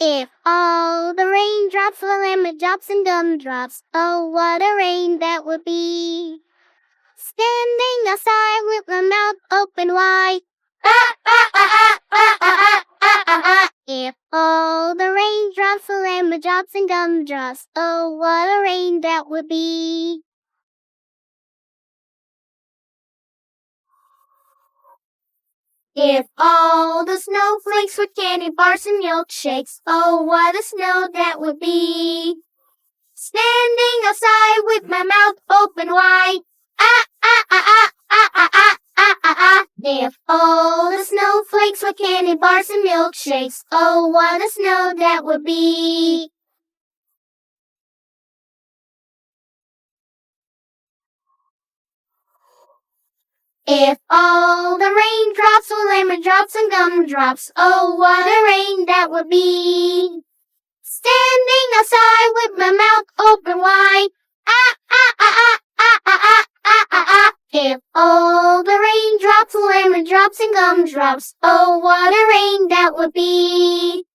If all the raindrops were lemon drops and gumdrops, oh, what a rain that would be. Standing outside with my mouth open wide. If all the raindrops were lemon drops and gumdrops, oh, what a rain that would be. If all the snowflakes were candy bars and milkshakes, oh, what a snow that would be. Standing outside with my mouth open wide. If all the snowflakes were candy bars and milkshakes, oh, what a snow that would be. If all the raindrops were lemon drops and gumdrops, oh, what a rain that would be. Standing outside with my mouth open wide. If all the raindrops were lemon drops and gumdrops, oh, what a rain that would be.